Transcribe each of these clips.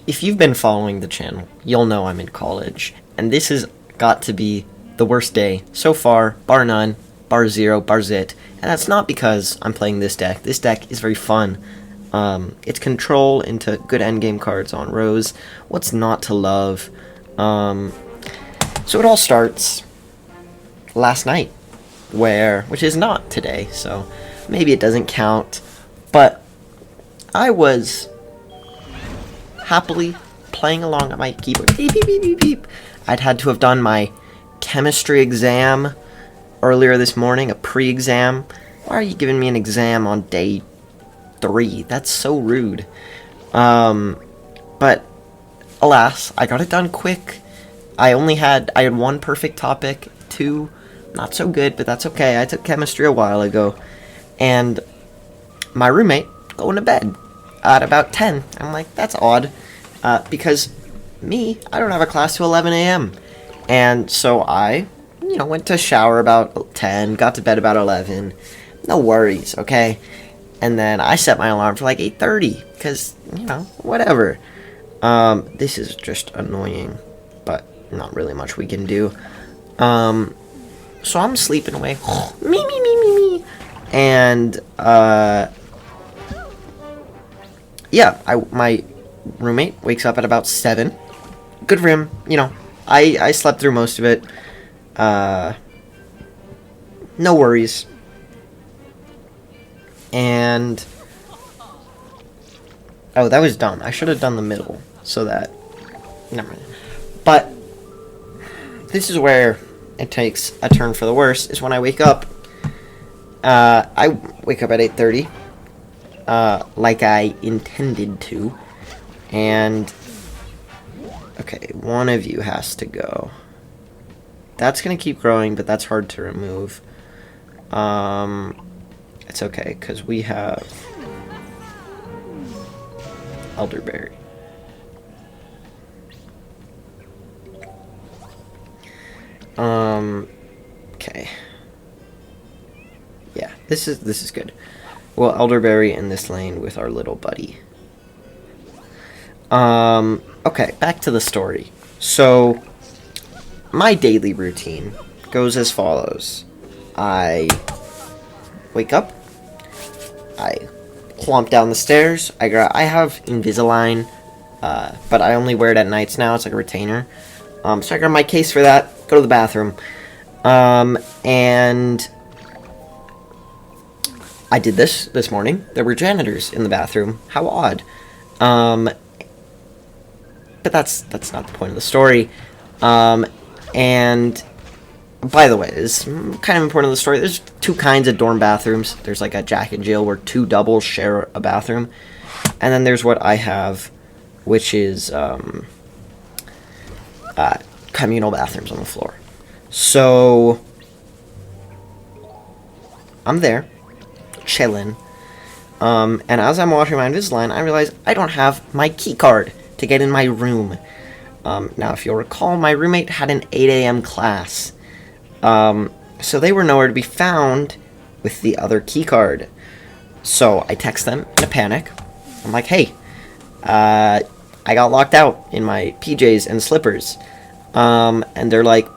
if you've been following the channel, you'll know I'm in college, and this has got to be the worst day so far, bar none, bar zero, bar zit, and that's not because I'm playing this deck. This deck is very fun. It's control into good endgame cards on Rose. What's not to love? So it all starts last night, which is not today, so maybe it doesn't count, but I was happily playing along at my keyboard. Beep, beep, beep, beep, beep. I'd had to have done my chemistry exam earlier this morning, a pre-exam. Why are you giving me an exam on day 3? That's so rude. But alas, I got it done quick. I had one perfect topic, 2 not so good, but that's okay. I took chemistry a while ago, and my roommate going to bed at about 10. I'm like, that's odd, because I don't have a class till 11 a.m. And so I, went to shower about 10, got to bed about 11. No worries, okay? And then I set my alarm for like 8:30, because, whatever. This is just annoying, but not really much we can do. So I'm sleeping away. Me. And, yeah, my roommate wakes up at about 7. Good for him, I slept through most of it. No worries. And oh, that was dumb. I should have done the middle so that never mind. But this is where it takes a turn for the worse, is when I wake up. I wake up at 8:30, like I intended to, and okay, one of you has to go. That's gonna keep growing, but that's hard to remove. It's okay, because we have elderberry. Okay. Yeah, this is good. Well, elderberry in this lane with our little buddy. Okay, back to the story. So, my daily routine goes as follows. I wake up. I clomp down the stairs. I have Invisalign, but I only wear it at nights now. It's like a retainer. So I grab my case for that. Go to the bathroom. And I did this morning. There were janitors in the bathroom. How odd. But that's not the point of the story. And by the way, it's kind of important to the story. There's 2 kinds of dorm bathrooms. There's like a Jack and Jill where 2 doubles share a bathroom. And then there's what I have, which is communal bathrooms on the floor. So I'm there, chilling. And as I'm watching my Invisalign, I realize I don't have my key card to get in my room. Now, if you'll recall, my roommate had an 8 a.m. class. So they were nowhere to be found with the other key card. So I text them in a panic. I'm like, hey, I got locked out in my PJs and slippers. And they're like,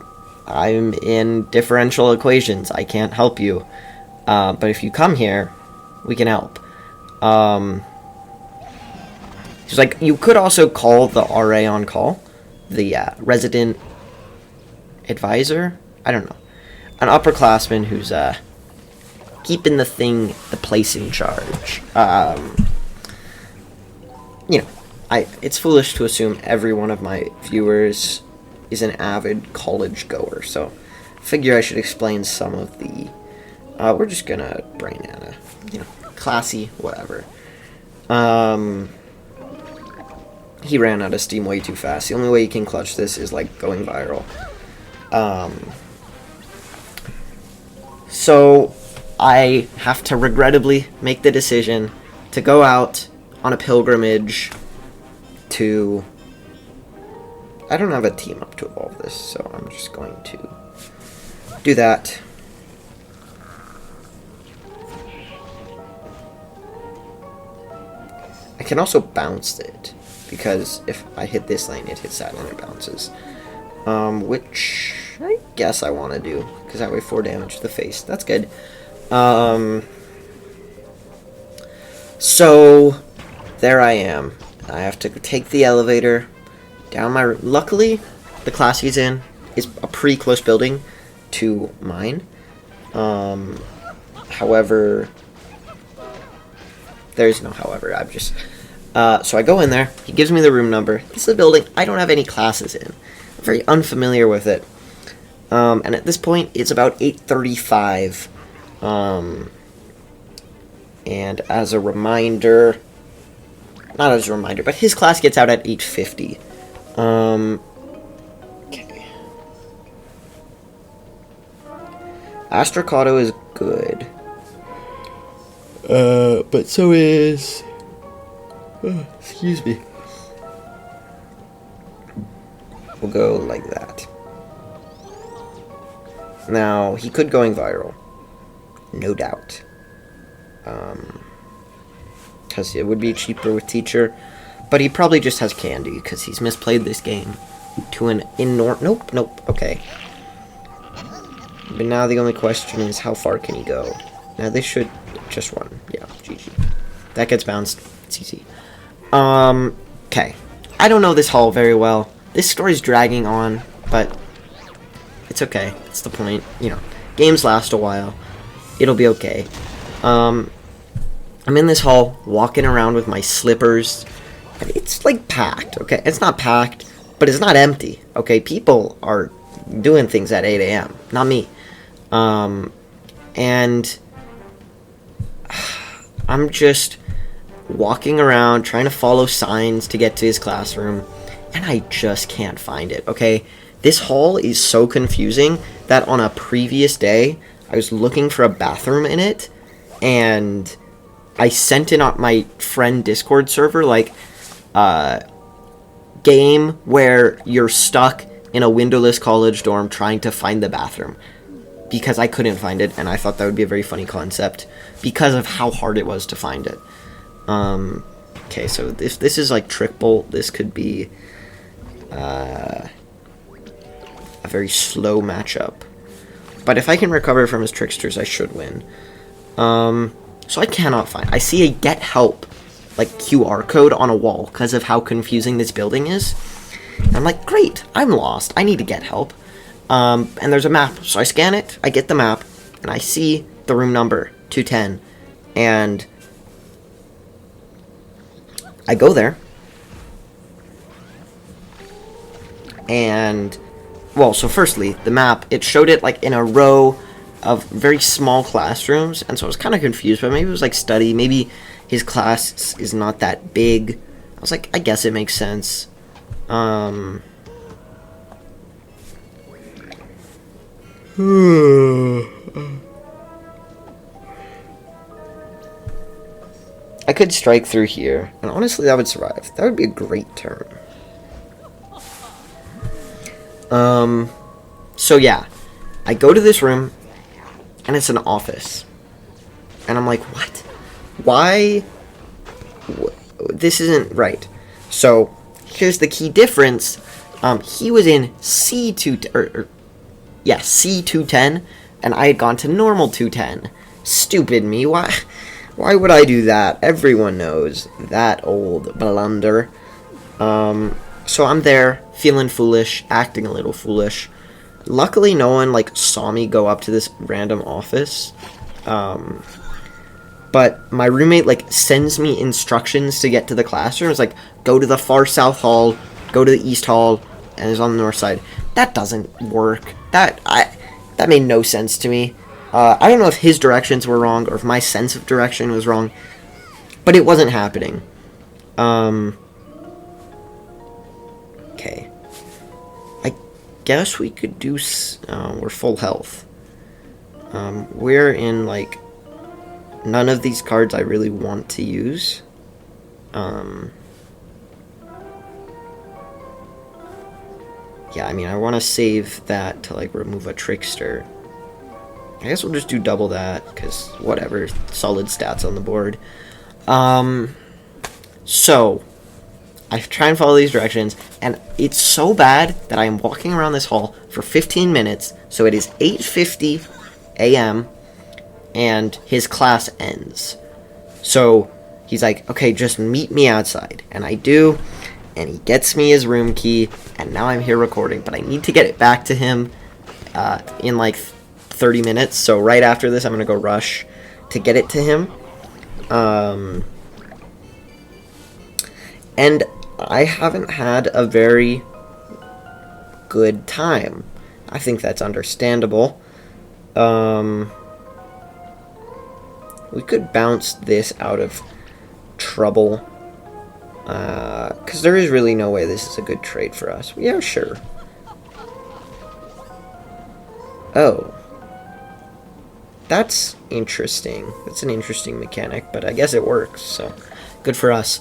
I'm in differential equations. I can't help you. But if you come here, we can help. She's like, you could also call the RA on call. The resident advisor. I don't know. An upperclassman who's keeping the place in charge. It's foolish to assume every one of my viewers is an avid college goer, so figure I should explain some of the. We're just gonna brain Anna, classy, whatever. He ran out of steam way too fast. The only way you can clutch this is like going viral. So I have to regrettably make the decision to go out on a pilgrimage to... I don't have a team up to evolve this, so I'm just going to do that. I can also bounce it, because if I hit this lane, it hits that and it bounces. Which I guess I want to do, because that way 4 damage to the face. That's good. So there I am. I have to take the elevator down my... Luckily, the class he's in is a pretty close building to mine. However, there's no however. I'm just... so I go in there. He gives me the room number. This is a building I don't have any classes in. I'm very unfamiliar with it. And at this point, it's about 8:35. And as a reminder... Not as a reminder, but his class gets out at 8:50. Okay. Astrocado is good. But so is... excuse me. We'll go like that. Now, he could going viral. No doubt. Because it would be cheaper with teacher. But he probably just has candy, because he's misplayed this game to an Nope, okay. But now the only question is, how far can he go? Now they should just run. Yeah, GG. That gets bounced. It's easy. Okay. I don't know this hall very well. This story's dragging on, but it's okay. That's the point. You know, games last a while. It'll be okay. I'm in this hall, walking around with my slippers, and it's, like, packed, okay? It's not packed, but it's not empty, okay? People are doing things at 8 a.m., not me. And I'm just walking around, trying to follow signs to get to his classroom, and I just can't find it, okay? This hall is so confusing that on a previous day, I was looking for a bathroom in it, and I sent in on my friend Discord server, like, game where you're stuck in a windowless college dorm trying to find the bathroom. Because I couldn't find it, and I thought that would be a very funny concept, because of how hard it was to find it. Okay, so if this is like Trick Bolt, this could be a very slow matchup. But if I can recover from his tricksters, I should win. So I cannot find... I see a get help, like, QR code on a wall because of how confusing this building is. And I'm like, great, I'm lost. I need to get help. And there's a map. So I scan it, I get the map, and I see the room number, 210. And I go there. And, well, so firstly, the map, it showed it, like, in a row of very small classrooms, and so I was kind of confused, but maybe it was like study, maybe his class is not that big. I was like, I guess it makes sense. I could strike through here, and honestly that would survive. That would be a great turn. So yeah, I go to this room, and it's an office. And I'm like, what? Why? This isn't right. So, here's the key difference. He was in C2... C210, and I had gone to normal 210. Stupid me. Why would I do that? Everyone knows that old blunder. So I'm there, feeling foolish, acting a little foolish. Luckily, no one, like, saw me go up to this random office. But my roommate, like, sends me instructions to get to the classroom. It's like, go to the far south hall, go to the east hall, and it's on the north side. That doesn't work. That made no sense to me. I don't know if his directions were wrong or if my sense of direction was wrong, but it wasn't happening. Okay. I guess we could do... we're full health. We're in, like... None of these cards I really want to use. Yeah, I mean, I want to save that to, like, remove a trickster. I guess we'll just do double that, because whatever, solid stats on the board. So, I try and follow these directions, and it's so bad that I am walking around this hall for 15 minutes, so it is 8:50 a.m., and his class ends. So he's like, okay, just meet me outside. And I do, and he gets me his room key, and now I'm here recording, but I need to get it back to him in like 30 minutes, so right after this I'm going to go rush to get it to him. And I haven't had a very good time. I think that's understandable. We could bounce this out of trouble. Because there is really no way this is a good trade for us. Yeah, sure. Oh. That's interesting. That's an interesting mechanic, but I guess it works, so good for us.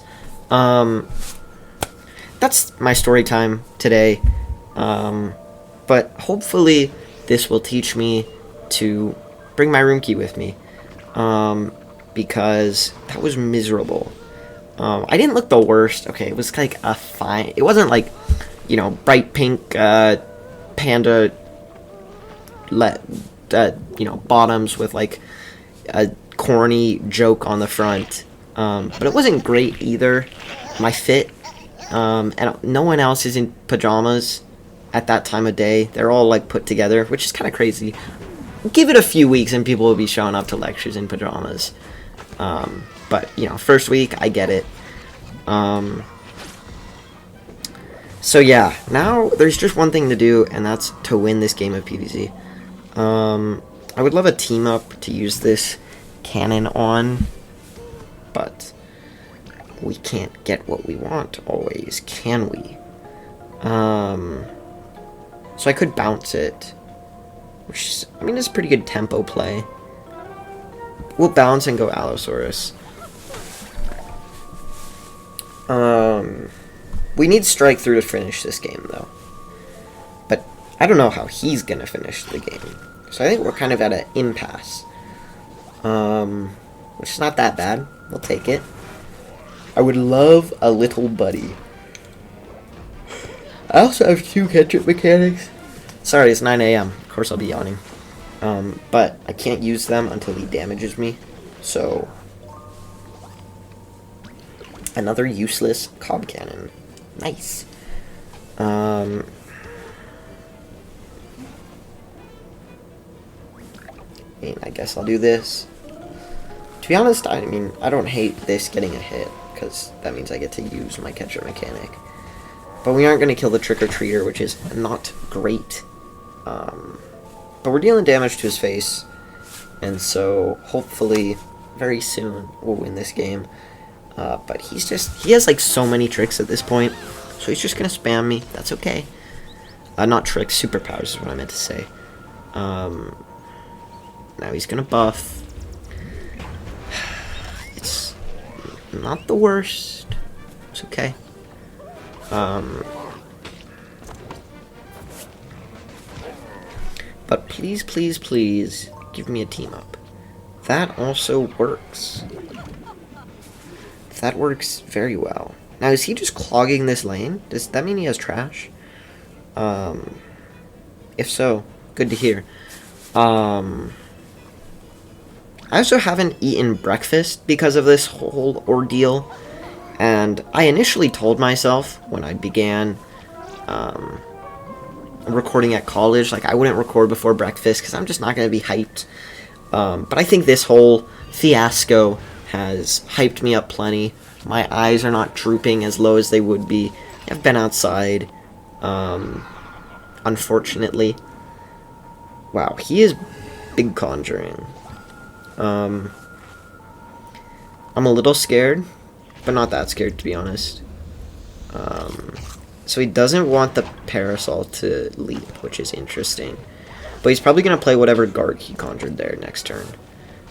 That's my story time today. But hopefully this will teach me to bring my room key with me. Because that was miserable. I didn't look the worst. Okay, it was like a fine. It wasn't like, bright pink panda bottoms with like a corny joke on the front. But it wasn't great either. My fit. And no one else is in pajamas at that time of day. They're all like put together, which is kind of crazy. Give it a few weeks and people will be showing up to lectures in pajamas. But, first week, I get it. So yeah, now there's just one thing to do, and that's to win this game of PvZ. I would love a team up to use this cannon on, but we can't get what we want always, can we? So I could bounce it, which is, it's a pretty good tempo play. We'll bounce and go Allosaurus. We need Strike Through to finish this game, though. But I don't know how he's gonna finish the game. So I think we're kind of at an impasse. Which is not that bad. We'll take it. I would love a little buddy. I also have 2 ketchup mechanics. Sorry, it's 9 a.m. Of course I'll be yawning. But I can't use them until he damages me. So, another useless Cob Cannon. Nice. I guess I'll do this. To be honest, I don't hate this getting a hit, because that means I get to use my catcher mechanic. But we aren't going to kill the Trick-or-Treater, which is not great. But we're dealing damage to his face, and so hopefully very soon we'll win this game. But he has like so many tricks at this point, so he's just going to spam me. That's okay. Not tricks, superpowers is what I meant to say. Now he's going to buff. It's not the worst. It's okay. But please, please, please, give me a team up. That also works. That works very well. Now, is he just clogging this lane? Does that mean he has trash? If so, good to hear. I also haven't eaten breakfast because of this whole ordeal. And I initially told myself when I began recording at college, like I wouldn't record before breakfast because I'm just not going to be hyped. But I think this whole fiasco has hyped me up plenty. My eyes are not drooping as low as they would be. I've been outside, unfortunately. Wow, he is big conjuring. I'm a little scared, but not that scared, to be honest. So he doesn't want the Parasol to leap, which is interesting. But he's probably going to play whatever guard he conjured there next turn.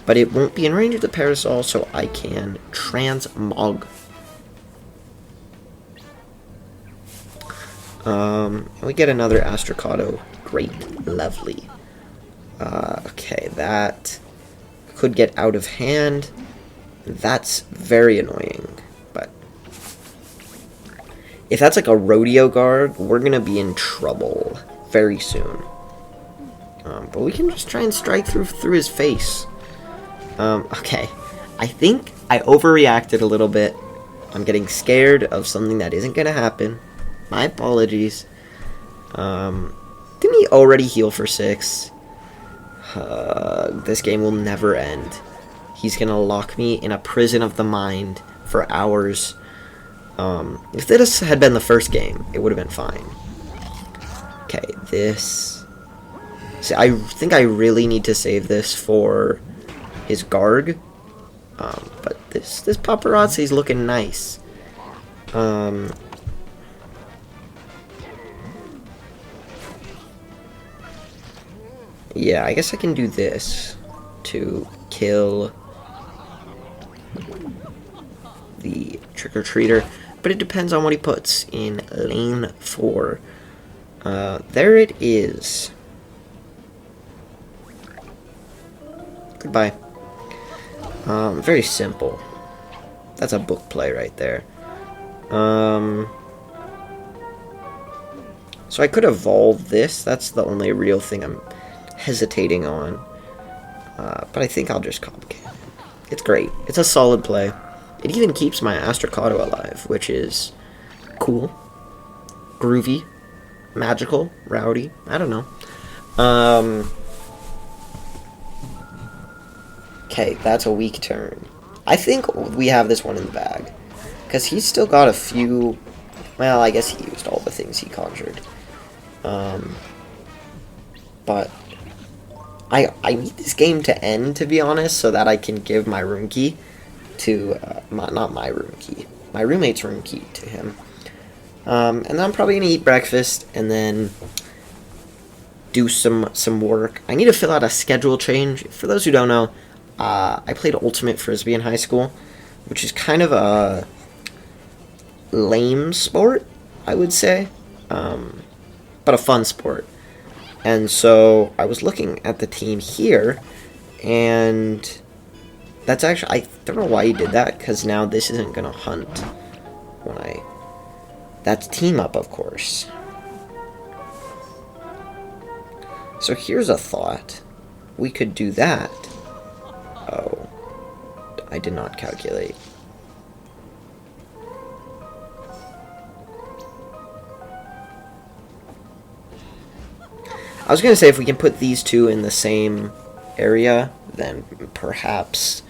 But it won't be in range of the Parasol, so I can Transmog. We get another Astrocado. Great. Lovely. Okay, that could get out of hand. That's very annoying, but If that's like a rodeo guard, we're gonna be in trouble very soon. But we can just try and strike through his face. Okay. I think I overreacted a little bit. I'm getting scared of something that isn't gonna happen. My apologies. Didn't he already heal for 6? This game will never end. He's gonna lock me in a prison of the mind for hours. If this had been the first game, it would have been fine. Okay, this... See, I think I really need to save this for his guard. But this paparazzi's looking nice. Yeah, I guess I can do this to kill the trick-or-treater, but it depends on what he puts in lane 4. There it is. Goodbye. Very simple. That's a book play right there. So I could evolve this. That's the only real thing I'm hesitating on. But I think I'll just Cop Cannon. It's great. It's a solid play. It even keeps my Astrocado alive, which is cool, groovy, magical, rowdy. I don't know. Okay, that's a weak turn. I think we have this one in the bag. Because he's still got a few... Well, I guess he used all the things he conjured. But I need this game to end, to be honest, so that I can give my room key to... not my room key. My roommate's room key to him. And then I'm probably going to eat breakfast and then do some work. I need to fill out a schedule change. For those who don't know, I played Ultimate Frisbee in high school, which is kind of a lame sport, I would say, but a fun sport. And so I was looking at the team here, and that's actually, I don't know why he did that, because now this isn't going to hunt when I... That's team up, of course. So here's a thought. We could do that. Oh, I did not calculate. I was going to say if we can put these two in the same area, then perhaps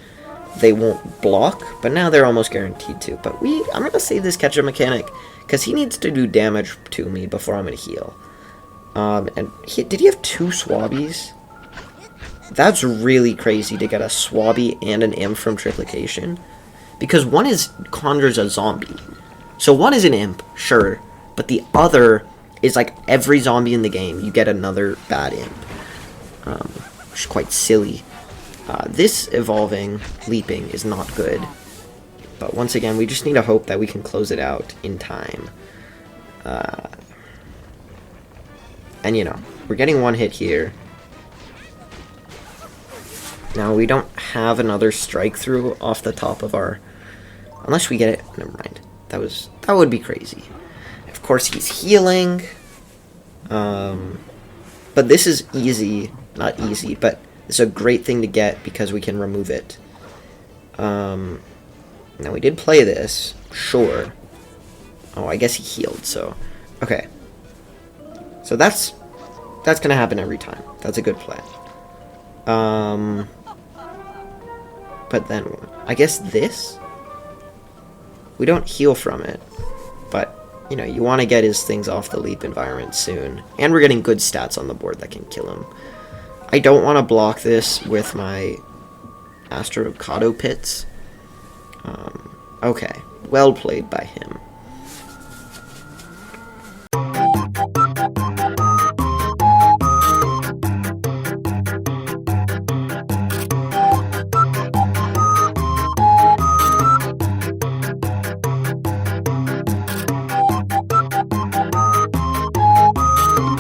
they won't block, but now they're almost guaranteed to. But I'm going to save this catch-up mechanic, because he needs to do damage to me before I'm going to heal. And did he have 2 Swabbies? That's really crazy to get a Swabby and an Imp from Triplication. Because one conjures a zombie. So one is an Imp, sure, but the other is like every zombie in the game, you get another bad Imp. Which is quite silly. This evolving, leaping, is not good. But once again, we just need to hope that we can close it out in time. And you know, we're getting one hit here. Now, we don't have another strike through off the top of our... Unless we get it... Never mind. That would be crazy. Of course, he's healing. But this is easy. Not easy, but it's a great thing to get because we can remove it. Now, we did play this. Sure. Oh, I guess he healed, so... Okay. So that's going to happen every time. That's a good play. But then, I guess this? We don't heal from it, but, you know, you want to get his things off the leap environment soon. And we're getting good stats on the board that can kill him. I don't want to block this with my Astrocado pits. Okay, well played by him.